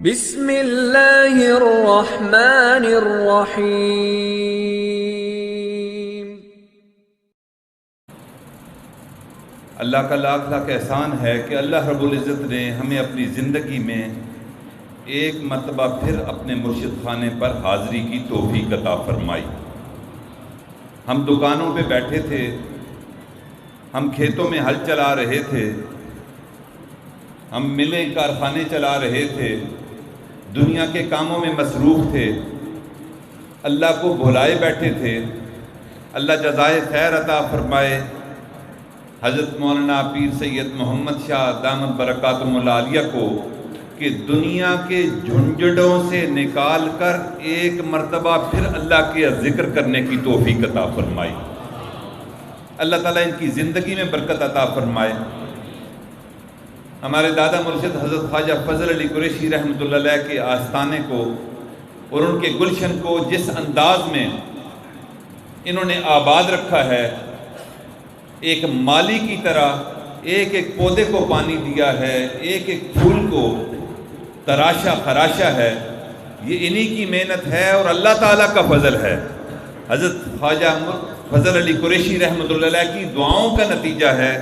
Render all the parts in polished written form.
بسم اللہ الرحمن الرحیم۔ اللہ کا لاکھ لاکھ احسان ہے کہ اللہ رب العزت نے ہمیں اپنی زندگی میں ایک مرتبہ پھر اپنے مرشد خانے پر حاضری کی توفیق عطا فرمائی۔ ہم دکانوں پہ بیٹھے تھے، ہم کھیتوں میں ہل چلا رہے تھے، ہم ملیں کارخانے چلا رہے تھے، دنیا کے کاموں میں مصروف تھے، اللہ کو بھلائے بیٹھے تھے۔ اللہ جزائے خیر عطا فرمائے حضرت مولانا پیر سید محمد شاہ دامت برکاتہم العالیہ کو کہ دنیا کے جھنجھٹوں سے نکال کر ایک مرتبہ پھر اللہ کے ذکر کرنے کی توفیق عطا فرمائی۔ اللہ تعالیٰ ان کی زندگی میں برکت عطا فرمائے۔ ہمارے دادا مرشد حضرت خواجہ فضل علی قریشی رحمۃ اللہ علیہ کے آستانے کو اور ان کے گلشن کو جس انداز میں انہوں نے آباد رکھا ہے، ایک مالی کی طرح ایک ایک پودے کو پانی دیا ہے، ایک ایک پھول کو تراشا خراشا ہے، یہ انہی کی محنت ہے اور اللہ تعالیٰ کا فضل ہے۔ حضرت خواجہ فضل علی قریشی رحمۃ اللہ علیہ کی دعاؤں کا نتیجہ ہے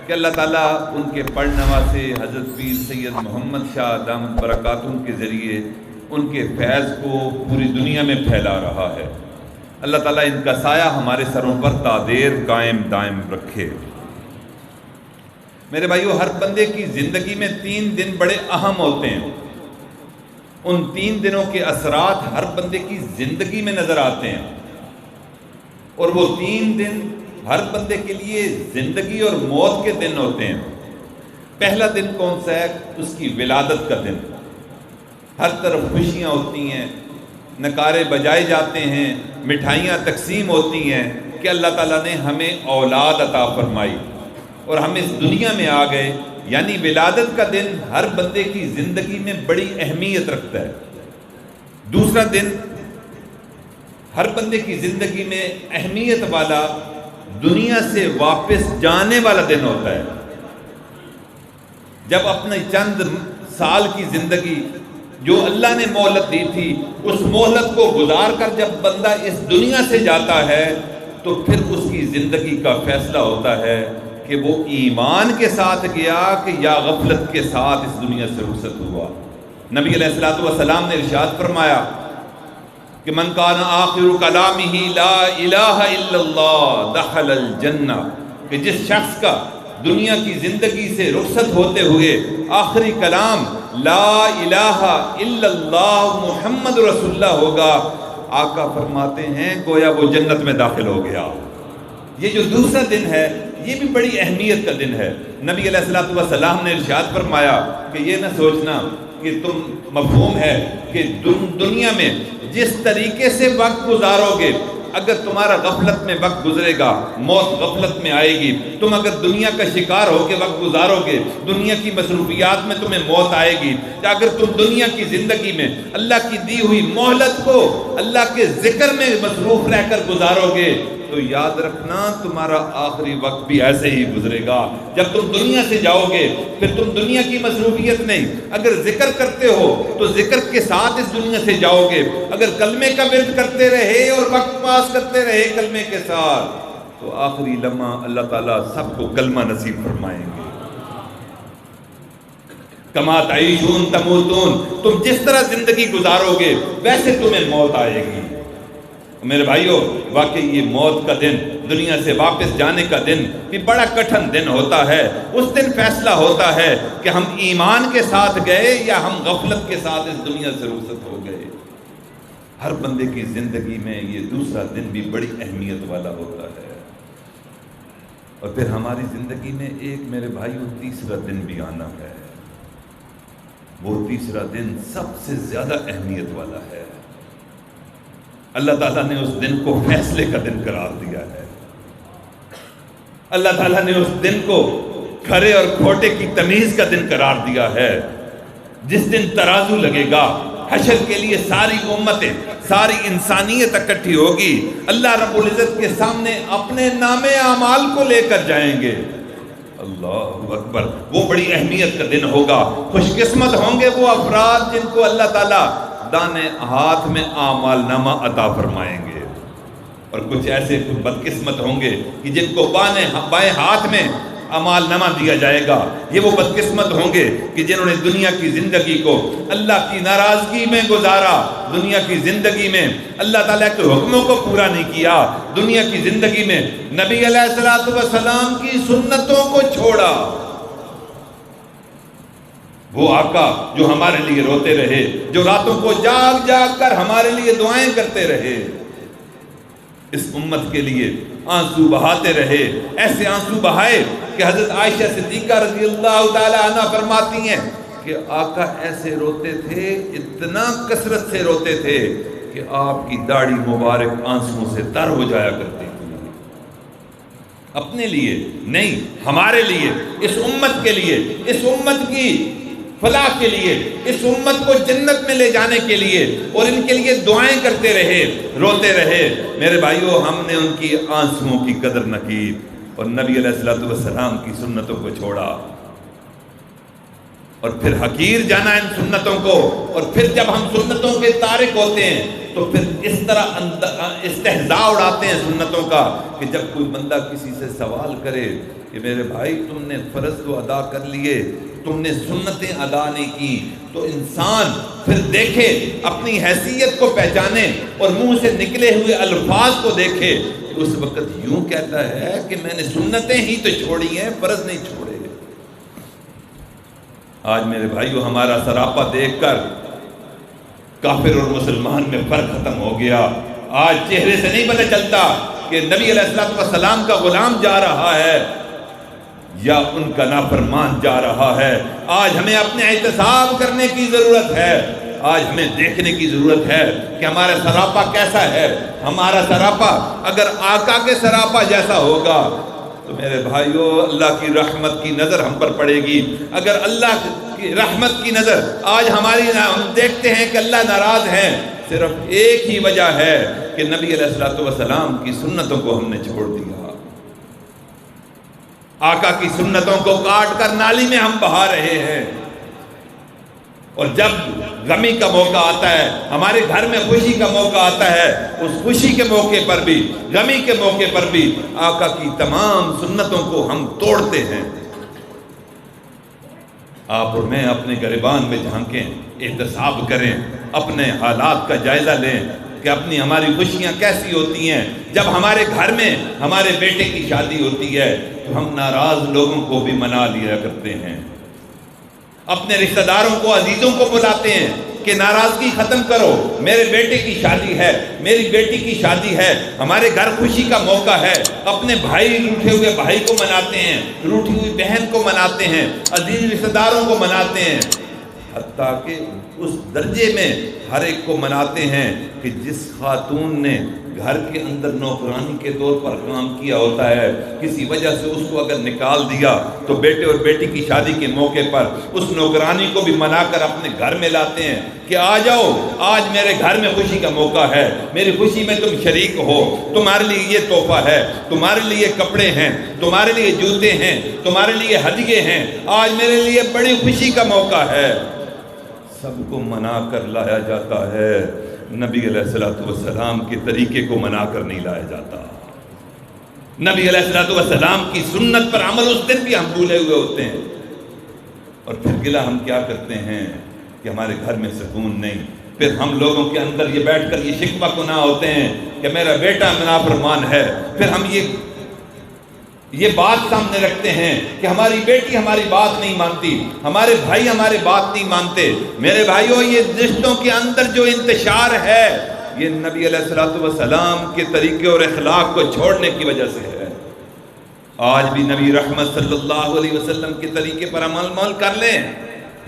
کہ اللہ تعالیٰ ان کے پڑھنوا سے حضرت پیر سید محمد شاہ دامت برکاتہم کے ذریعے ان کے فیض کو پوری دنیا میں پھیلا رہا ہے۔ اللہ تعالیٰ ان کا سایہ ہمارے سروں پر تادیر قائم دائم رکھے۔ میرے بھائیو، ہر بندے کی زندگی میں 3 دن بڑے اہم ہوتے ہیں۔ ان 3 دنوں کے اثرات ہر بندے کی زندگی میں نظر آتے ہیں، اور وہ 3 دن ہر بندے کے لیے زندگی اور موت کے دن ہوتے ہیں۔ پہلا دن کون سا ہے؟ اس کی ولادت کا دن۔ ہر طرف خوشیاں ہوتی ہیں، نعرے بجائے جاتے ہیں، مٹھائیاں تقسیم ہوتی ہیں کہ اللہ تعالیٰ نے ہمیں اولاد عطا فرمائی اور ہم اس دنیا میں آ گئے۔ یعنی ولادت کا دن ہر بندے کی زندگی میں بڑی اہمیت رکھتا ہے۔ دوسرا دن ہر بندے کی زندگی میں اہمیت والا دنیا سے واپس جانے والا دن ہوتا ہے، جب اپنے چند سال کی زندگی جو اللہ نے مہلت دی تھی، اس مہلت کو گزار کر جب بندہ اس دنیا سے جاتا ہے تو پھر اس کی زندگی کا فیصلہ ہوتا ہے کہ وہ ایمان کے ساتھ گیا کہ یا غفلت کے ساتھ اس دنیا سے رخصت ہوا۔ نبی علیہ الصلوۃ والسلام نے ارشاد فرمایا کہ من کان آخر کلامہ لا الہ الا اللہ دخل الجنہ، کہ جس شخص کا دنیا کی زندگی سے رخصت ہوتے ہوئے آخری کلام لا الہ الا اللہ محمد رسول اللہ ہوگا، آقا فرماتے ہیں گویا وہ جنت میں داخل ہو گیا۔ یہ جو دوسرا دن ہے یہ بھی بڑی اہمیت کا دن ہے۔ نبی علیہ الصلوۃ والسلام نے ارشاد فرمایا کہ یہ نہ سوچنا کہ تم مفہوم ہے کہ دنیا میں جس طریقے سے وقت گزارو گے، اگر تمہارا غفلت میں وقت گزرے گا موت غفلت میں آئے گی۔ تم اگر دنیا کا شکار ہو کے وقت گزارو گے، دنیا کی مصروفیات میں تمہیں موت آئے گی۔ اگر تم دنیا کی زندگی میں اللہ کی دی ہوئی مہلت کو اللہ کے ذکر میں مصروف رہ کر گزارو گے تو یاد رکھنا تمہارا آخری وقت بھی ایسے ہی گزرے گا۔ جب تم دنیا سے جاؤ گے پھر تم دنیا کی مصروفیت نہیں، اگر ذکر کرتے ہو تو ذکر کے ساتھ اس دنیا سے جاؤ گے۔ اگر کلمے کا ورد کرتے رہے اور وقت پاس کرتے رہے کلمے کے ساتھ تو آخری لمحہ اللہ تعالیٰ سب کو کلمہ نصیب فرمائیں گے۔ کما تعیشون تموتون، تم جس طرح زندگی گزارو گے ویسے تمہیں موت آئے گی۔ میرے بھائیو، واقعی یہ موت کا دن، دنیا سے واپس جانے کا دن بھی بڑا کٹھن دن ہوتا ہے۔ اس دن فیصلہ ہوتا ہے کہ ہم ایمان کے ساتھ گئے یا ہم غفلت کے ساتھ اس دنیا سے رخصت ہو گئے۔ ہر بندے کی زندگی میں یہ دوسرا دن بھی بڑی اہمیت والا ہوتا ہے۔ اور پھر ہماری زندگی میں ایک میرے بھائیو تیسرا دن بھی آنا ہے۔ وہ تیسرا دن سب سے زیادہ اہمیت والا ہے۔ اللہ تعالیٰ نے اس دن کو فیصلے کا دن قرار دیا ہے۔ اللہ تعالیٰ نے اس دن کو کھرے اور کھوٹے کی تمیز کا دن قرار دیا ہے۔ جس دن ترازو لگے گا، حشر کے لیے ساری امتیں، ساری انسانیت اکٹھی ہوگی، اللہ رب العزت کے سامنے اپنے نامے اعمال کو لے کر جائیں گے۔ اللہ اکبر، وہ بڑی اہمیت کا دن ہوگا۔ خوش قسمت ہوں گے وہ افراد جن کو اللہ تعالیٰ دانے ہاتھ میں اعمال نامہ عطا فرمائیں گے، اور کچھ ایسے بدقسمت ہوں گے کہ جن کو بائیں ہاتھ میں اعمال نامہ دیا جائے گا۔ یہ وہ بدقسمت ہوں گے کہ جنہوں نے دنیا کی زندگی کو اللہ کی ناراضگی میں گزارا، دنیا کی زندگی میں اللہ تعالیٰ کے حکموں کو پورا نہیں کیا، دنیا کی زندگی میں نبی علیہ الصلوۃ والسلام کی سنتوں کو چھوڑا۔ وہ آقا جو ہمارے لیے روتے رہے، جو راتوں کو جاگ جاگ کر ہمارے لیے دعائیں کرتے رہے، اس امت کے لیے آنسو بہاتے رہے، ایسے آنسو بہائے کہ حضرت عائشہ صدیقہ رضی اللہ تعالی عنہ فرماتی ہیں کہ آقا ایسے روتے تھے، اتنا کثرت سے روتے تھے کہ آپ کی داڑھی مبارک آنسوؤں سے تر ہو جایا کرتی تھی۔ اپنے لیے نہیں، ہمارے لیے، اس امت کے لیے، اس امت کی فلاح کے لیے، اس امت کو جنت میں لے جانے کے لیے، اور ان کے لیے دعائیں کرتے رہے، روتے رہے۔ میرے بھائیو، ہم نے ان کی آنسوؤں کی قدر نہ کی اور نبی علیہ الصلوۃ والسلام کی سنتوں کو چھوڑا، اور پھر حقیر جانا ان سنتوں کو، اور پھر جب ہم سنتوں کے تارک ہوتے ہیں تو پھر اس طرح استہزاء اڑاتے ہیں سنتوں کا کہ جب کوئی بندہ کسی سے سوال کرے کہ میرے بھائی تم نے فرض تو ادا کر لیے، تم نے سنتیں ادا نہیں کی، تو انسان پھر دیکھے، اپنی حیثیت کو پہچانے اور منہ سے نکلے ہوئے الفاظ کو دیکھے، تو اس وقت یوں کہتا ہے کہ میں نے سنتیں ہی تو چھوڑی ہیں، فرض نہیں چھوڑے۔ آج میرے بھائیو، ہمارا سراپا دیکھ کر کافر اور مسلمان میں فرق ختم ہو گیا۔ آج چہرے سے نہیں پتہ چلتا کہ نبی علیہ الصلوۃ والسلام کا غلام جا رہا ہے یا ان کا نافرمان جا رہا ہے۔ آج ہمیں اپنے احتساب کرنے کی ضرورت ہے، آج ہمیں دیکھنے کی ضرورت ہے کہ ہمارا سراپا کیسا ہے۔ ہمارا سراپا اگر آقا کے سراپا جیسا ہوگا تو میرے بھائیو، اللہ کی رحمت کی نظر ہم پر پڑے گی۔ اگر اللہ کی رحمت کی نظر آج ہم دیکھتے ہیں کہ اللہ ناراض ہیں، صرف ایک ہی وجہ ہے کہ نبی علیہ الصلوۃ والسلام کی سنتوں کو ہم نے چھوڑ دیا۔ آقا کی سنتوں کو کاٹ کر نالی میں ہم بہا رہے ہیں، اور جب غمی کا موقع آتا ہے، ہمارے گھر میں خوشی کا موقع آتا ہے، اس خوشی کے موقع پر بھی، غمی کے موقع پر بھی آقا کی تمام سنتوں کو ہم توڑتے ہیں۔ آپ اور میں اپنے گریبان میں جھانکیں، احتساب کریں، اپنے حالات کا جائزہ لیں کہ ہماری خوشیاں کیسی ہوتی ہیں۔ جب ہمارے گھر میں ہمارے بیٹے کی شادی ہوتی ہے تو ہم ناراض لوگوں کو بھی منا لیا کرتے ہیں، اپنے رشتہ داروں کو، عزیزوں کو بلاتے ہیں کہ ناراضگی ختم کرو، میرے بیٹے کی شادی ہے، میری بیٹی کی شادی ہے، ہمارے گھر خوشی کا موقع ہے۔ اپنے بھائی، روٹھے ہوئے بھائی کو مناتے ہیں، روٹھی ہوئی بہن کو مناتے ہیں، عزیز رشتہ داروں کو مناتے ہیں، حتیٰ کہ اس درجے میں ہر ایک کو مناتے ہیں کہ جس خاتون نے گھر کے اندر نوکرانی کے طور پر کام کیا ہوتا ہے، کسی وجہ سے اس کو اگر نکال دیا تو بیٹے اور بیٹی کی شادی کے موقع پر اس نوکرانی کو بھی منا کر اپنے گھر میں لاتے ہیں کہ آ جاؤ، آج میرے گھر میں خوشی کا موقع ہے، میری خوشی میں تم شریک ہو، تمہارے لیے یہ تحفہ ہے، تمہارے لیے کپڑے ہیں، تمہارے لیے جوتے ہیں، تمہارے لیے ہدیے ہیں، آج میرے لیے بڑی خوشی کا موقع ہے۔ سب کو منا کر لایا جاتا ہے، نبی علیہ الصلوۃ والسلام کے طریقے کو منا کر نہیں لایا جاتا۔ نبی علیہ الصلوۃ والسلام کی سنت پر عمل اس دن بھی ہم بھولے ہوئے ہوتے ہیں، اور پھر گلہ ہم کیا کرتے ہیں کہ ہمارے گھر میں سکون نہیں۔ پھر ہم لوگوں کے اندر یہ بیٹھ کر یہ شکوہ گناہ ہوتے ہیں کہ میرا بیٹا نافرمان ہے، پھر ہم یہ بات سامنے رکھتے ہیں کہ ہماری بیٹی ہماری بات نہیں مانتی، ہمارے بھائی ہماری بات نہیں مانتے۔ میرے بھائیوں، یہ رشتوں کے اندر جو انتشار ہے یہ نبی علیہ الصلوۃ والسلام کے طریقے اور اخلاق کو چھوڑنے کی وجہ سے ہے۔ آج بھی نبی رحمت صلی اللہ علیہ وسلم کے طریقے پر عمل کر لیں،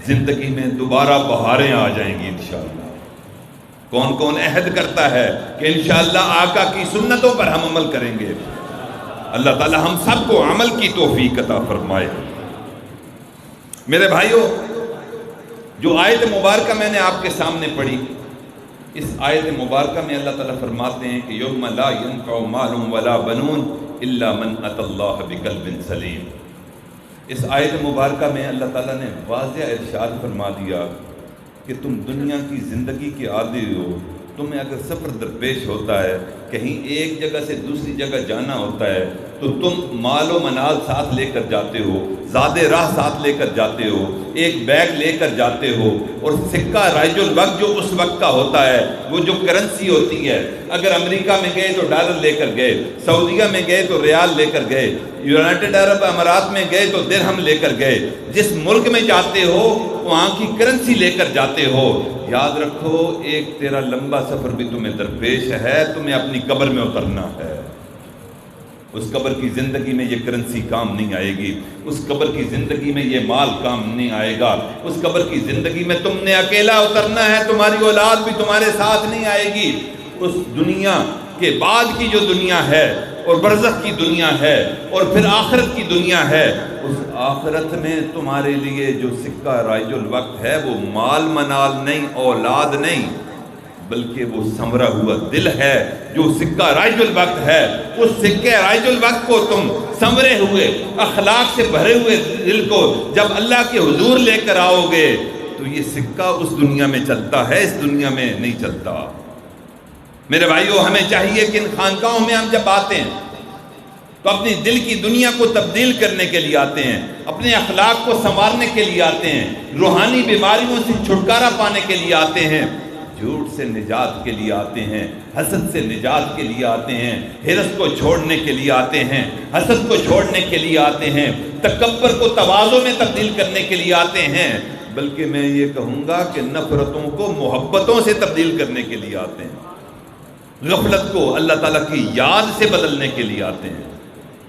زندگی میں دوبارہ بہاریں آ جائیں گی انشاءاللہ۔ کون کون عہد کرتا ہے کہ انشاءاللہ آقا کی سنتوں پر ہم عمل کریں گے؟ اللہ تعالی ہم سب کو عمل کی توفیق عطا فرمائے۔ میرے بھائیوں، جو آیت مبارکہ میں نے آپ کے سامنے پڑھی، اس آیت مبارکہ میں اللہ تعالیٰ فرماتے ہیں کہ یوم لا ينفع مال ولا بنون الا من اتى اللہ بقلب سلیم۔ اس آیت مبارکہ میں اللہ تعالیٰ نے واضح ارشاد فرما دیا کہ تم دنیا کی زندگی کے عادی ہو، تمہیں اگر سفر درپیش ہوتا ہے، کہیں ایک جگہ سے دوسری جگہ جانا ہوتا ہے، تو تم مال و منال ساتھ لے کر جاتے ہو، زاد راہ ساتھ لے کر جاتے ہو، ایک بیگ لے کر جاتے ہو، اور سکہ رائج الوقت جو اس وقت کا ہوتا ہے، وہ جو کرنسی ہوتی ہے، اگر امریکہ میں گئے تو ڈالر لے کر گئے، سعودیہ میں گئے تو ریال لے کر گئے، یونائٹڈ عرب امارات میں گئے تو درہم لے کر گئے، جس ملک میں جاتے ہو وہاں کی کرنسی لے کر جاتے ہو۔ یاد رکھو ایک تیرا لمبا سفر بھی تمہیں درپیش ہے، تمہیں اپنی قبر میں اترنا ہے۔ اس قبر کی زندگی میں یہ کرنسی کام نہیں آئے گی، اس قبر کی زندگی میں یہ مال کام نہیں آئے گا، اس قبر کی زندگی میں تم نے اکیلا اترنا ہے، تمہاری اولاد بھی تمہارے ساتھ نہیں آئے گی۔ اس دنیا کے بعد کی جو دنیا ہے اور برزخ کی دنیا ہے اور پھر آخرت کی دنیا ہے، اس آخرت میں تمہارے لیے جو سکہ رائج الوقت ہے وہ مال منال نہیں، اولاد نہیں، بلکہ وہ سنورا ہوا دل ہے جو سکہ رائج الوقت ہے۔ اس سکہ رائج الوقت کو تم سنورے ہوئے اخلاق سے بھرے ہوئے دل کو جب اللہ کے حضور لے کر آؤ گے تو یہ سکہ اس دنیا میں چلتا ہے، اس دنیا میں نہیں چلتا۔ میرے بھائیو، ہمیں چاہیے کہ ان خانقاہوں میں ہم جب آتے ہیں تو اپنی دل کی دنیا کو تبدیل کرنے کے لیے آتے ہیں، اپنے اخلاق کو سنوارنے کے لیے آتے ہیں، روحانی بیماریوں سے چھٹکارا پانے کے لیے آتے ہیں، جھوٹ سے نجات کے لیے آتے ہیں، حسد سے نجات کے لیے آتے ہیں، حرص کو چھوڑنے کے لیے آتے ہیں، حسد کو چھوڑنے کے لیے آتے ہیں، تکبر کو تواضع میں تبدیل کرنے کے لیے آتے ہیں، بلکہ میں یہ کہوں گا کہ نفرتوں کو محبتوں سے تبدیل کرنے کے لیے آتے ہیں، غفلت کو اللہ تعالیٰ کی یاد سے بدلنے کے لیے آتے ہیں۔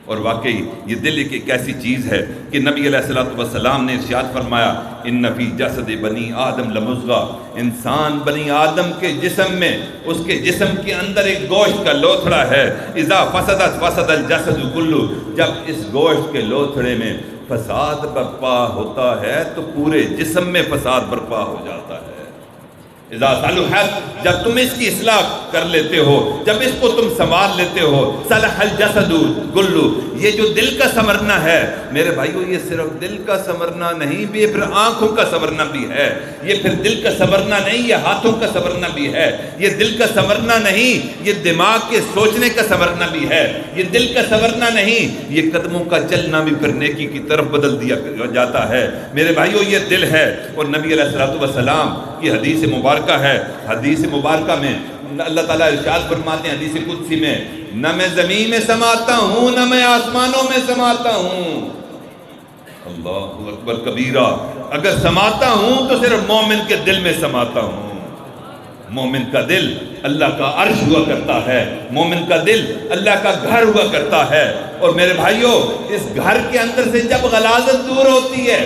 اور واقعی یہ دل ایک ایسی چیز ہے کہ نبی علیہ السلام نے ارشاد فرمایا ان فی جسد بنی آدم لمضغہ، انسان بنی آدم کے جسم میں، اس کے جسم کے اندر ایک گوشت کا لوتھڑا ہے، اذا فسدت فسد الجسد کلہ، جب اس گوشت کے لوتھڑے میں فساد برپا ہوتا ہے تو پورے جسم میں فساد برپا ہو جاتا ہے۔ اذا صلحت، جب تم اس کی اصلاح کر لیتے ہو، جب اس کو تم سنوار لیتے ہو، صلح الجسد کلہ، یہ جو دل کا سنورنا ہے میرے بھائیو، یہ صرف دل کا سنورنا نہیں، یہ پھر آنکھوں کا سنورنا بھی ہے، یہ پھر دل کا سنورنا نہیں، یہ ہاتھوں کا سنورنا بھی ہے، یہ دل کا سنورنا نہیں، یہ دماغ کے سوچنے کا سنورنا بھی ہے، یہ دل کا سنورنا نہیں، یہ قدموں کا چلنا بھی پھر نیکی کی طرف بدل دیا جاتا ہے۔ میرے بھائیو یہ دل ہے، اور نبی علیہ السلام کی حدیث مبارکہ ہے، حدیث مبارکہ میں اللہ تعالیٰ ارشاد فرماتے ہیں حدیث قدسی میں، نہ میں زمین میں سماتا ہوں نہ میں آسمانوں میں سماتا ہوں، اللہ اکبر کبیرہ، اگر سماتا ہوں تو صرف مومن کے دل میں سماتا ہوں۔ مومن کا دل اللہ کا عرش ہوا کرتا ہے، مومن کا دل اللہ کا گھر ہوا کرتا ہے، اور میرے بھائیوں اس گھر کے اندر سے جب غلاظت دور ہوتی ہے،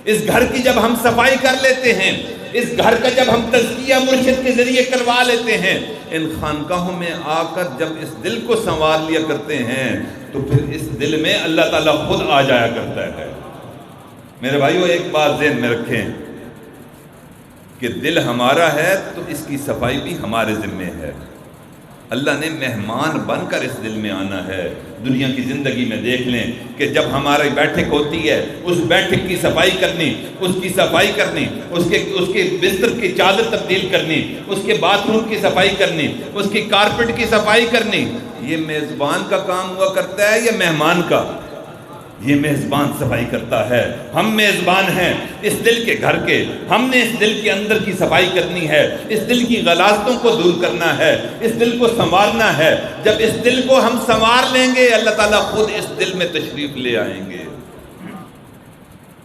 اس گھر کی جب ہم صفائی کر لیتے ہیں، اس گھر کا جب ہم تزکیہ مرشد کے ذریعے کروا لیتے ہیں، ان خانقاہوں میں آ کر جب اس دل کو سنوار لیا کرتے ہیں تو پھر اس دل میں اللہ تعالیٰ خود آ جایا کرتا ہے۔ میرے بھائیو ایک بات ذہن میں رکھیں کہ دل ہمارا ہے تو اس کی صفائی بھی ہمارے ذمے ہے۔ اللہ نے مہمان بن کر اس دل میں آنا ہے۔ دنیا کی زندگی میں دیکھ لیں کہ جب ہماری بیٹھک ہوتی ہے، اس بیٹھک کی صفائی کرنی، اس کی صفائی کرنی، اس کے بستر کی چادر تبدیل کرنی، اس کے باتھ روم کی صفائی کرنی، اس کی کارپٹ کی صفائی کرنی، یہ میزبان کا کام ہوا کرتا ہے یا مہمان کا؟ یہ میزبان صفائی کرتا ہے۔ ہم میزبان ہیں اس دل کے گھر کے، ہم نے اس دل کے اندر کی صفائی کرنی ہے، اس دل کی غلاظتوں کو دور کرنا ہے، اس دل کو سنوارنا ہے۔ جب اس دل کو ہم سنوار لیں گے اللہ تعالیٰ خود اس دل میں تشریف لے آئیں گے۔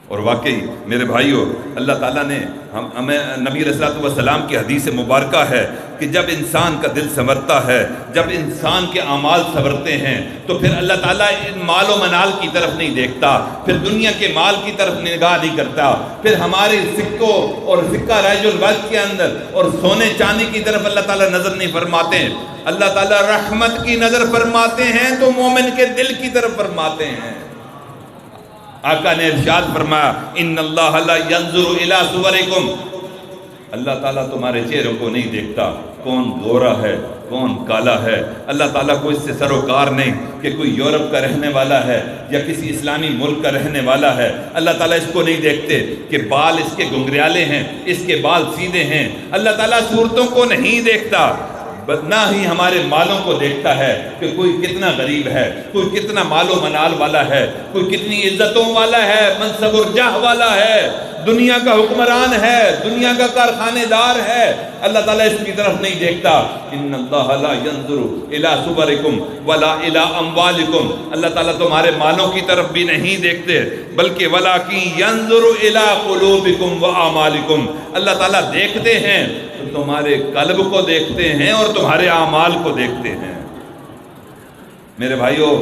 اور واقعی میرے بھائیوں اللہ تعالیٰ نے ہمیں نبی علیہ السلام کی حدیث مبارکہ ہے کہ جب انسان کا دل سنورتا ہے، جب انسان کے اعمال سنورتے ہیں تو پھر اللہ تعالیٰ مال و منال کی طرف نہیں دیکھتا، پھر دنیا کے مال کی طرف نگاہ نہیں کرتا، پھر ہمارے سکوں اور سکہ رائج الوقت کے اندر اور سونے چاندی کی طرف اللہ تعالیٰ نظر نہیں فرماتے ہیں۔ اللہ تعالیٰ رحمت کی نظر فرماتے ہیں تو مومن کے دل کی طرف فرماتے ہیں۔ آقا نے ارشاد فرمایا ان اللہ لا ينظر الى صورکم، اللہ تعالیٰ تمہارے چہروں کو نہیں دیکھتا، کون گورا ہے کون کالا ہے. اللہ تعالیٰ کو اس سے سروکار نہیں کہ کوئی یورپ کا رہنے والا ہے یا کسی اسلامی ملک کا رہنے والا ہے. اللہ تعالیٰ اس کو نہیں دیکھتے کہ بال اس کے گنگریالے ہیں، اس کے بال سیدھے ہیں. اللہ تعالیٰ صورتوں کو نہیں دیکھتا، نہ ہی ہمارے مالوں کو دیکھتا ہے کہ کوئی کتنا غریب ہے، کوئی کتنا مال و منال والا ہے، کوئی کتنی عزتوں والا ہے، منصب اور جاہ والا ہے، دنیا کا حکمران ہے، دنیا کا کارخانے دار ہے. اللہ تعالیٰ اس کی طرف نہیں دیکھتا. ان اللہ لا ينظر الى صورکم ولا الى اموالکم. اللہ تعالیٰ تمہارے مالوں کی طرف بھی نہیں دیکھتے بلکہ ولکن ينظر الى قلوبکم واعمالکم. اللہ تعالیٰ دیکھتے ہیں تو تمہارے قلب کو دیکھتے ہیں اور تمہارے اعمال کو دیکھتے ہیں. میرے بھائیوں،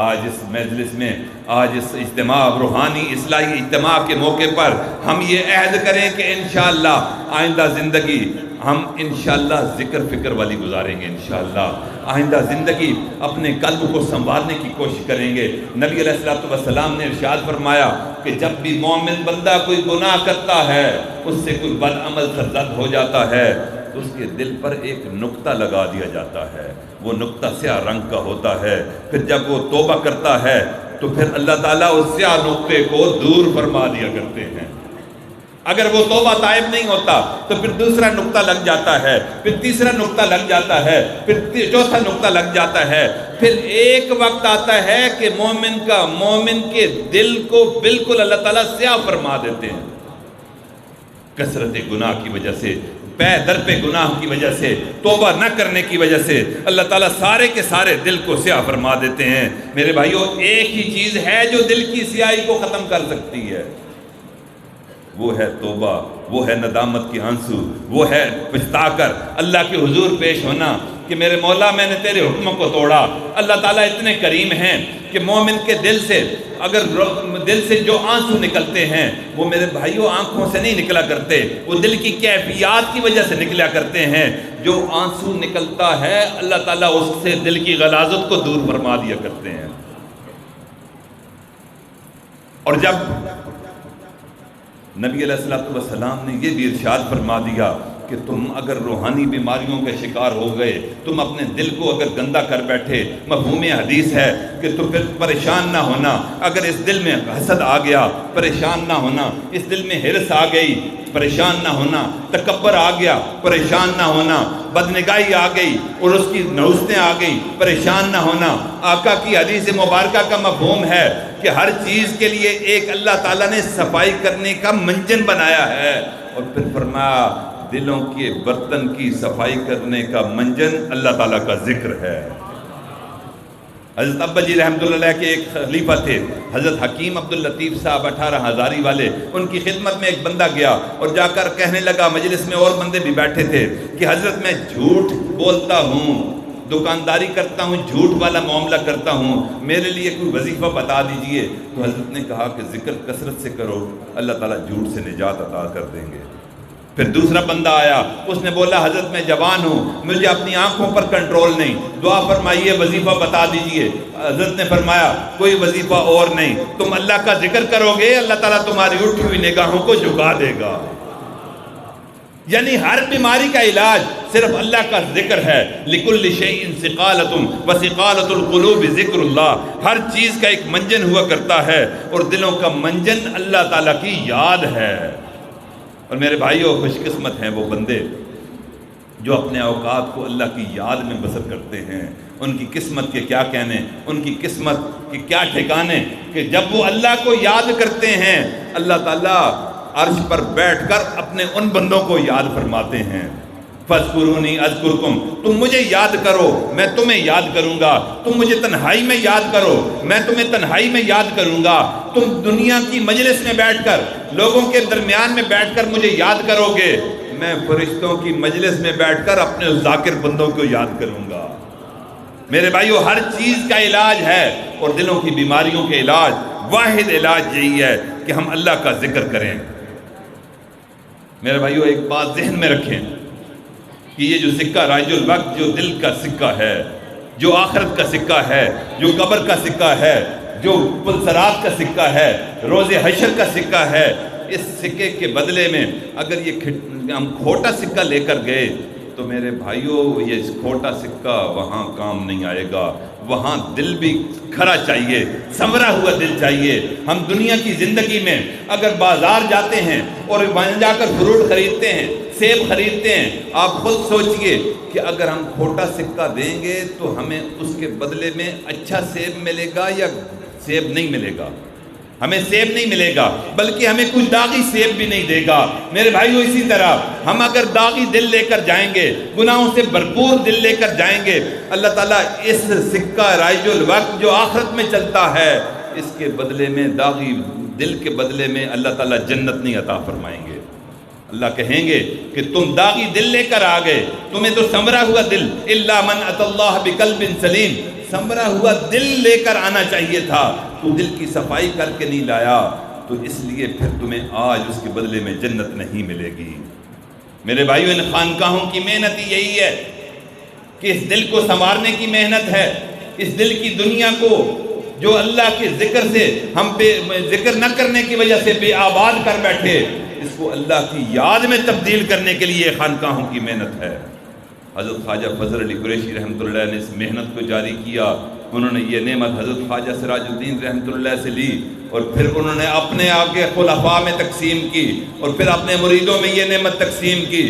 آج اس مجلس میں، آج اس اجتماع روحانی اصلاحی اجتماع کے موقع پر ہم یہ عہد کریں کہ انشاءاللہ آئندہ زندگی ہم انشاءاللہ ذکر فکر والی گزاریں گے. انشاءاللہ آئندہ زندگی اپنے قلب کو سنبھالنے کی کوشش کریں گے. نبی علیہ الصلوۃ والسلام نے ارشاد فرمایا کہ جب بھی مومن بندہ کوئی گناہ کرتا ہے، اس سے کوئی بد عمل سرزد ہو جاتا ہے تو اس کے دل پر ایک نقطہ لگا دیا جاتا ہے. وہ نقطہ سیاہ رنگ کا ہوتا ہے. پھر جب وہ توبہ کرتا ہے تو پھر اللہ تعالیٰ اس سیاہ نقطے کو دور فرما دیا کرتے ہیں. اگر وہ توبہ تائب نہیں ہوتا تو پھر دوسرا نقطہ لگ جاتا ہے، پھر تیسرا نقطہ لگ جاتا ہے، پھر چوتھا نقطہ لگ جاتا ہے. پھر ایک وقت آتا ہے کہ مومن کے دل کو بالکل اللہ تعالیٰ سیاہ فرما دیتے ہیں. کثرت گناہ کی وجہ سے، پے در پہ گناہ کی وجہ سے، توبہ نہ کرنے کی وجہ سے اللہ تعالیٰ سارے کے سارے دل کو سیاہ فرما دیتے ہیں. میرے بھائیوں، ایک ہی چیز ہے جو دل کی سیاہی کو ختم کر سکتی ہے، وہ ہے توبہ، وہ ہے ندامت کی آنسو، وہ ہے پچھتا کر اللہ کے حضور پیش ہونا کہ میرے مولا میں نے تیرے حکم کو توڑا. اللہ تعالیٰ اتنے کریم ہیں کہ مومن کے دل سے اگر دل سے جو آنسو نکلتے ہیں وہ میرے بھائیوں آنکھوں سے نہیں نکلا کرتے، وہ دل کی کیفیات کی وجہ سے نکلا کرتے ہیں. جو آنسو نکلتا ہے اللہ تعالیٰ اس سے دل کی غلاظت کو دور فرما دیا کرتے ہیں. اور جب نبی علیہ الصلوۃ والسلام نے یہ بھی ارشاد فرما دیا کہ تم اگر روحانی بیماریوں کے شکار ہو گئے، تم اپنے دل کو اگر گندا کر بیٹھے، مفہوم حدیث ہے کہ تم پھر پریشان نہ ہونا. اگر اس دل میں حسد آ گیا، پریشان نہ ہونا. اس دل میں ہرس آ گئی، پریشان نہ ہونا. تکبر آ گیا، پریشان نہ ہونا. بدنگاہی آ گئی اور اس کی نحوستیں آ گئی، پریشان نہ ہونا. آقا کی حدیث مبارکہ کا مفہوم ہے کہ ہر چیز کے لیے ایک اللہ تعالیٰ نے صفائی کرنے کا منجن بنایا ہے. اور پھر فرمایا دلوں کے برتن کی صفائی کرنے کا منجن اللہ تعالیٰ کا ذکر ہے. حضرت ابا جی رحمۃ اللہ علیہ کے ایک خلیفہ تھے، حضرت حکیم عبداللطیف صاحب 18 ہزاری والے. ان کی خدمت میں ایک بندہ گیا اور جا کر کہنے لگا، مجلس میں اور بندے بھی بیٹھے تھے، کہ حضرت میں جھوٹ بولتا ہوں، دکانداری کرتا ہوں، جھوٹ والا معاملہ کرتا ہوں، میرے لیے کوئی وظیفہ بتا دیجئے. تو حضرت نے کہا کہ ذکر کثرت سے کرو، اللہ تعالیٰ جھوٹ سے نجات عطا کر دیں گے. پھر دوسرا بندہ آیا، اس نے بولا حضرت میں جوان ہوں، مجھے اپنی آنکھوں پر کنٹرول نہیں، دعا فرمائیے، وظیفہ بتا دیجئے. حضرت نے فرمایا کوئی وظیفہ اور نہیں، تم اللہ کا ذکر کرو گے، اللہ تعالیٰ تمہاری اٹھی ہوئی نگاہوں کو جھکا دے گا. یعنی ہر بیماری کا علاج صرف اللہ کا ذکر ہے. لِكُلِّ شَيْءٍ سِقَالَةٌ وَسِقَالَةُ الْقُلُوبِ ذِكْرُ اللَّهِ. ہر چیز کا ایک منجن ہوا کرتا ہے اور دلوں کا منجن اللہ تعالیٰ کی یاد ہے. اور میرے بھائیوں، خوش قسمت ہیں وہ بندے جو اپنے اوقات کو اللہ کی یاد میں بسر کرتے ہیں. ان کی قسمت کے کیا کہنے، ان کی قسمت کے کیا ٹھکانے کہ جب وہ اللہ کو یاد کرتے ہیں اللہ تعالیٰ عرش پر بیٹھ کر اپنے ان بندوں کو یاد فرماتے ہیں. فَاذْكُرُونِي أَذْكُرْكُمْ. تم مجھے یاد کرو، میں تمہیں یاد کروں گا. تم مجھے تنہائی میں یاد کرو، میں تمہیں تنہائی میں یاد کروں گا. تم دنیا کی مجلس میں بیٹھ کر، لوگوں کے درمیان میں بیٹھ کر مجھے یاد کرو گے، میں فرشتوں کی مجلس میں بیٹھ کر اپنے ذاکر بندوں کو یاد کروں گا. میرے بھائیو، ہر چیز کا علاج ہے اور دلوں کی بیماریوں کے علاج، واحد علاج یہی ہے کہ ہم اللہ کا ذکر کریں. میرے بھائیو، ایک بات ذہن میں رکھیں کہ یہ جو سکہ رائج الوقت، جو دل کا سکہ ہے، جو آخرت کا سکہ ہے، جو قبر کا سکہ ہے، جو پلسرات کا سکہ ہے، روز حشر کا سکہ ہے، اس سکے کے بدلے میں اگر یہ ہم کھوٹا سکہ لے کر گئے تو میرے بھائیوں یہ کھوٹا سکہ وہاں کام نہیں آئے گا، وہاں دل بھی کھرا چاہیے، سنورا ہوا دل چاہیے۔ ہم دنیا کی زندگی میں اگر بازار جاتے ہیں اور وہاں جا کر فروٹ خریدتے ہیں، سیب خریدتے ہیں، آپ خود سوچئے کہ اگر ہم کھوٹا سکہ دیں گے تو ہمیں اس کے بدلے میں اچھا سیب ملے گا یا سیب نہیں ملے گا؟ ہمیں سیب نہیں ملے گا، بلکہ ہمیں کچھ داغی سیب بھی نہیں دے گا۔ میرے بھائیو اسی طرح ہم اگر داغی دل لے کر جائیں گے، گناہوں سے بھرپور دل لے کر جائیں گے، اللہ تعالیٰ اس سکہ رائج الوقت جو آخرت میں چلتا ہے، اس کے بدلے میں داغی دل کے بدلے میں اللہ تعالیٰ جنت نہیں عطا فرمائیں گے۔ اللہ کہیں گے کہ تم داغی دل لے کر آ گئے، تمہیں تو سنورا ہوا دل، الا من اتى اللہ بقلب سلیم، سنورا ہوا دل لے کر آنا چاہیے تھا، تو دل کی صفائی کر کے نہیں لایا، تو اس لیے پھر تمہیں آج اس کے بدلے میں جنت نہیں ملے گی۔ میرے بھائیو ان خانقاہوں کی محنت ہی یہی ہے کہ اس دل کو سنوارنے کی محنت ہے، اس دل کی دنیا کو جو اللہ کے ذکر سے ہم ذکر نہ کرنے کی وجہ سے بے آباد کر بیٹھے، اس کو اللہ کی یاد میں تبدیل کرنے کے لیے خانقاہوں کی محنت ہے۔ حضرت خواجہ فضل علی قریشی رحمۃ اللہ نے اس محنت کو جاری کیا۔ انہوں نے یہ نعمت حضرت خواجہ سراج الدین رحمۃ اللہ سے لی اور پھر انہوں نے اپنے آگے خلفاء میں تقسیم کی اور پھر اپنے مریدوں میں یہ نعمت تقسیم کی۔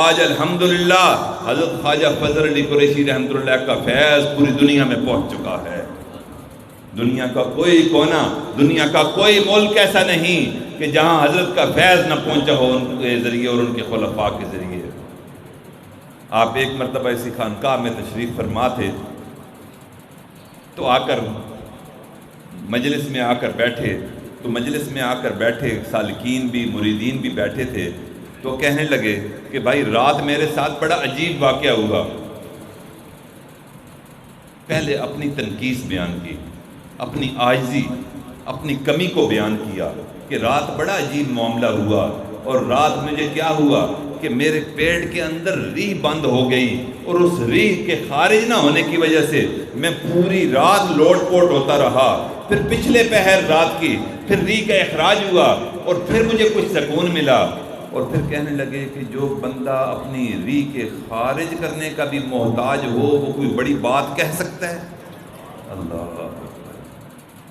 آج الحمدللہ حضرت خواجہ فضل علی قریشی رحمۃ اللہ کا فیض پوری دنیا میں پہنچ چکا ہے۔ دنیا کا کوئی کونا، دنیا کا کوئی ملک ایسا نہیں کہ جہاں حضرت کا فیض نہ پہنچا ہو ان کے ذریعے اور ان کے خلفاء کے ذریعے۔ آپ ایک مرتبہ اسی خانقاہ میں تشریف فرما تھے تو آ کر مجلس میں آ کر بیٹھے، تو مجلس میں آ کر بیٹھے سالکین بھی مریدین بھی بیٹھے تھے، تو کہنے لگے کہ بھائی رات میرے ساتھ بڑا عجیب واقعہ ہوا۔ پہلے اپنی تنقیص بیان کی، اپنی عاجزی، اپنی کمی کو بیان کیا کہ رات بڑا عجیب معاملہ ہوا، اور رات مجھے کیا ہوا کہ میرے پیٹ کے اندر ریح بند ہو گئی، اور اس ریح کے خارج نہ ہونے کی وجہ سے میں پوری رات لوٹ پوٹ ہوتا رہا۔ پھر پچھلے پہر رات کی پھر ریح کا اخراج ہوا اور پھر مجھے کچھ سکون ملا۔ اور پھر کہنے لگے کہ جو بندہ اپنی ریح کے خارج کرنے کا بھی محتاج ہو وہ کوئی بڑی بات کہہ سکتا ہے؟ اللہ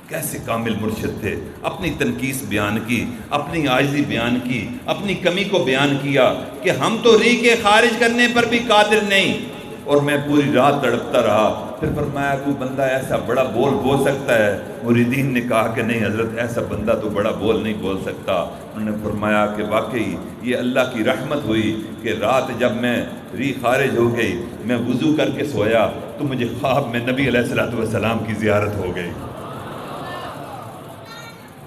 کیسے کامل مرشد تھے، اپنی تنقیص بیان کی، اپنی عاجزی بیان کی، اپنی کمی کو بیان کیا کہ ہم تو ریح کے خارج کرنے پر بھی قادر نہیں، اور میں پوری رات تڑپتا رہا۔ پھر فرمایا کوئی بندہ ایسا بڑا بول سکتا ہے؟ مریدین نے کہا کہ نہیں حضرت، ایسا بندہ تو بڑا بول نہیں بول سکتا۔ انہوں نے فرمایا کہ واقعی یہ اللہ کی رحمت ہوئی کہ رات جب میں ریح خارج ہو گئی، میں وضو کر کے سویا تو مجھے خواب میں نبی علیہ السلام کی زیارت ہو گئی،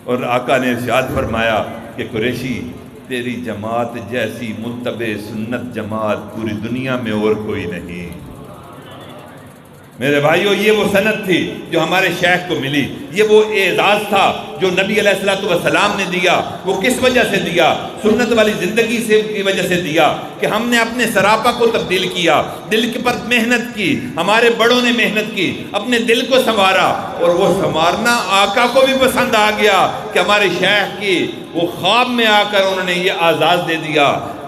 اور آقا نے ارشاد فرمایا کہ قریشی تیری جماعت جیسی متبع سنت جماعت پوری دنیا میں اور کوئی نہیں۔ میرے بھائیو یہ وہ سند تھی جو ہمارے شیخ کو ملی، یہ وہ اعزاز تھا جو نبی علیہ السلام نے دیا۔ وہ کس وجہ سے دیا؟ سنت والی زندگی سے کی وجہ سے دیا کہ ہم نے اپنے سراپا کو تبدیل کیا، دل کے پر محنت کی، ہمارے بڑوں نے محنت کی، اپنے دل کو سنوارا، اور وہ سنوارنا آقا کو بھی پسند آ گیا کہ ہمارے شیخ کی وہ خواب میں آ کر انہوں نے یہ اعزاز دے دیا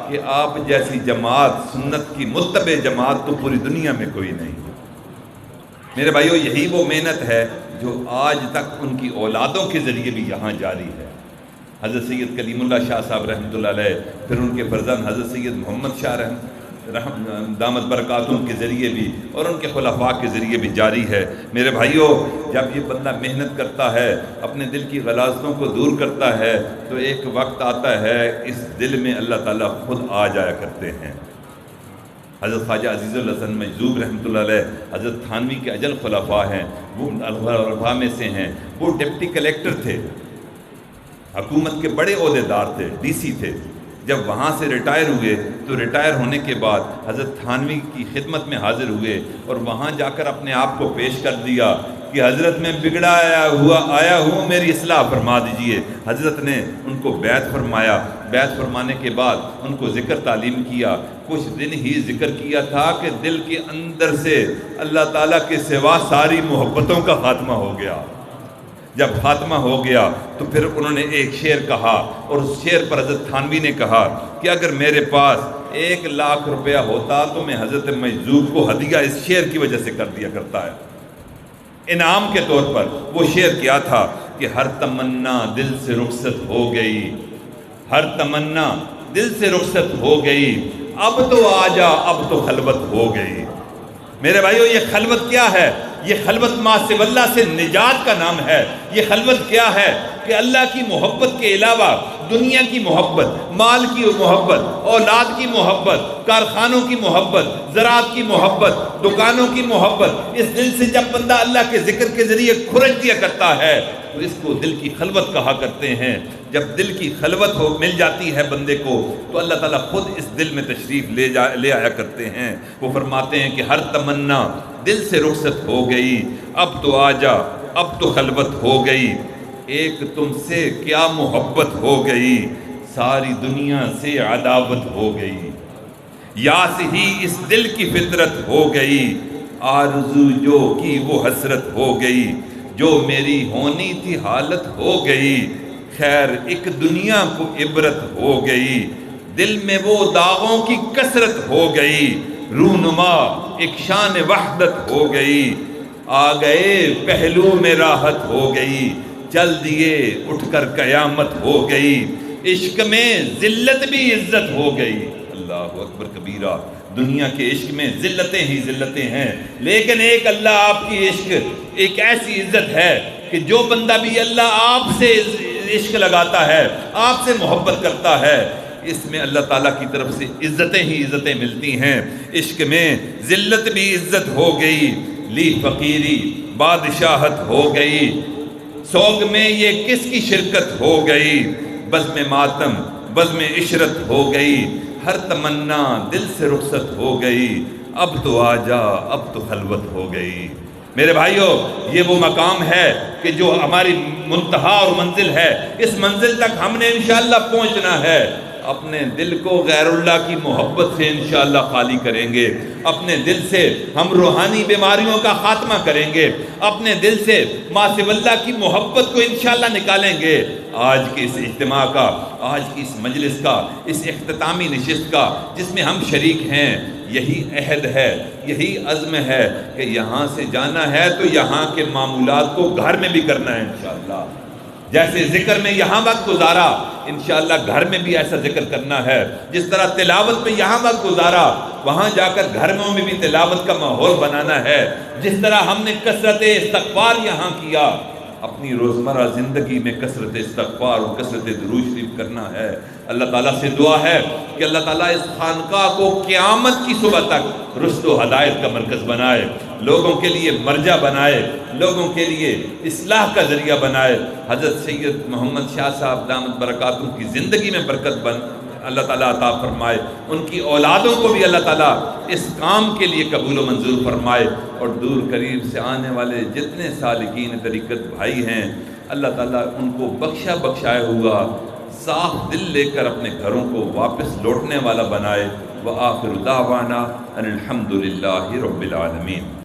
کہ آپ جیسی جماعت سنت کی متبع جماعت تو پوری دنیا میں کوئی نہیں۔ میرے بھائیو یہی وہ محنت ہے جو آج تک ان کی اولادوں کے ذریعے بھی یہاں جاری ہے۔ حضرت سید کلیم اللہ شاہ صاحب رحمۃ اللہ علیہ، پھر ان کے فرزند حضرت سید محمد شاہ دامت برکاتہم کے ذریعے بھی، اور ان کے خلفاء کے ذریعے بھی جاری ہے۔ میرے بھائیو جب یہ بندہ محنت کرتا ہے، اپنے دل کی غلاظتوں کو دور کرتا ہے، تو ایک وقت آتا ہے اس دل میں اللہ تعالیٰ خود آ جایا کرتے ہیں۔ حضرت خواجہ عزیز الحسن مجذوب رحمۃ اللہ علیہ حضرت تھانوی کے اجل خلفاء ہیں، وہ خلفاء میں سے ہیں۔ وہ ڈپٹی کلیکٹر تھے، حکومت کے بڑے عہدیدار تھے، ڈی سی تھے۔ جب وہاں سے ریٹائر ہوئے تو ریٹائر ہونے کے بعد حضرت تھانوی کی خدمت میں حاضر ہوئے اور وہاں جا کر اپنے آپ کو پیش کر دیا کہ حضرت میں بگڑا آیا ہوں، میری اصلاح فرما دیجئے۔ حضرت نے ان کو بیعت فرمایا، بیعت فرمانے کے بعد ان کو ذکر تعلیم کیا۔ کچھ دن ہی ذکر کیا تھا کہ دل کے اندر سے اللہ تعالیٰ کے سوا ساری محبتوں کا خاتمہ ہو گیا۔ جب خاتمہ ہو گیا تو پھر انہوں نے ایک شعر کہا، اور اس شعر پر حضرت تھانوی نے کہا کہ اگر میرے پاس 1,00,000 روپیہ ہوتا تو میں حضرت مجذوب کو ہدیہ اس شعر کی وجہ سے کر دیا کرتا ہے انعام کے طور پر۔ وہ شعر کیا تھا کہ ہر تمنا دل سے رخصت ہو گئی، ہر تمنا دل سے رخصت ہو گئی، اب تو آجا اب تو خلوت ہو گئی۔ میرے بھائیو یہ خلوت کیا ہے؟ یہ خلوت ما سوی اللہ سے نجات کا نام ہے۔ یہ خلوت کیا ہے؟ کہ اللہ کی محبت کے علاوہ دنیا کی محبت، مال کی محبت، اولاد کی محبت، کارخانوں کی محبت، زراعت کی محبت، دکانوں کی محبت، اس دل سے جب بندہ اللہ کے ذکر کے ذریعے کھرچ دیا کرتا ہے تو اس کو دل کی خلوت کہا کرتے ہیں۔ جب دل کی خلوت مل جاتی ہے بندے کو تو اللہ تعالیٰ خود اس دل میں تشریف لے آیا کرتے ہیں۔ وہ فرماتے ہیں کہ ہر تمنا دل سے رخصت ہو گئی، اب تو آجا اب تو خلوت ہو گئی، ایک تم سے کیا محبت ہو گئی، ساری دنیا سے عداوت ہو گئی، یاس ہی اس دل کی فطرت ہو گئی، آرزو جو کی وہ حسرت ہو گئی، جو میری ہونی تھی حالت ہو گئی، خیر ایک دنیا کو عبرت ہو گئی، دل میں وہ داغوں کی کثرت ہو گئی، رونما ایک شان وحدت ہو گئی، آ گئے پہلو میں راحت ہو گئی، چل دیے اٹھ کر قیامت ہو گئی، عشق میں ذلت بھی عزت ہو گئی۔ اللہ اکبر کبیرہ۔ دنیا کے عشق میں ذلتیں ہی ذلتیں ہیں، لیکن ایک اللہ آپ کی عشق ایک ایسی عزت ہے کہ جو بندہ بھی اللہ آپ سے عشق لگاتا ہے، آپ سے محبت کرتا ہے، اس میں اللہ تعالیٰ کی طرف سے عزتیں ہی عزتیں ملتی ہیں۔ عشق میں ذلت بھی عزت ہو گئی، لی فقیری بادشاہت ہو گئی، سوگ میں یہ کس کی شرکت ہو گئی، بزم ماتم بزم عشرت ہو گئی، ہر تمنا دل سے رخصت ہو گئی، اب تو آجا اب تو خلوت ہو گئی۔ میرے بھائیو یہ وہ مقام ہے کہ جو ہماری منتہا اور منزل ہے، اس منزل تک ہم نے انشاءاللہ پہنچنا ہے۔ اپنے دل کو غیر اللہ کی محبت سے انشاءاللہ خالی کریں گے، اپنے دل سے ہم روحانی بیماریوں کا خاتمہ کریں گے، اپنے دل سے ما سوی اللہ کی محبت کو انشاءاللہ نکالیں گے۔ آج کے اس اجتماع کا، آج کی اس مجلس کا، اس اختتامی نشست کا جس میں ہم شریک ہیں، یہی عہد ہے، یہی عزم ہے کہ یہاں سے جانا ہے تو یہاں کے معمولات کو گھر میں بھی کرنا ہے انشاءاللہ۔ جیسے ذکر میں یہاں وقت گزارا، انشاءاللہ گھر میں بھی ایسا ذکر کرنا ہے، جس طرح تلاوت میں یہاں وقت گزارا وہاں جا کر گھر میں بھی تلاوت کا ماحول بنانا ہے، جس طرح ہم نے کثرت استغفار یہاں کیا، اپنی روزمرہ زندگی میں کثرت استغفار اور کثرت درود شریف کرنا ہے۔ اللہ تعالیٰ سے دعا ہے کہ اللہ تعالیٰ اس خانقاہ کو قیامت کی صبح تک رشد و ہدایت کا مرکز بنائے، لوگوں کے لیے مرجع بنائے، لوگوں کے لیے اصلاح کا ذریعہ بنائے۔ حضرت سید محمد شاہ صاحب دامت برکاتہ کی زندگی میں برکت اللہ تعالیٰ عطا فرمائے، ان کی اولادوں کو بھی اللہ تعالیٰ اس کام کے لیے قبول و منظور فرمائے، اور دور قریب سے آنے والے جتنے سالکین طریقت بھائی ہیں اللہ تعالیٰ ان کو بخشائے ہوا صاف دل لے کر اپنے گھروں کو واپس لوٹنے والا بنائے۔ وآخر دعوانا ان الحمد للہ رب العالمین۔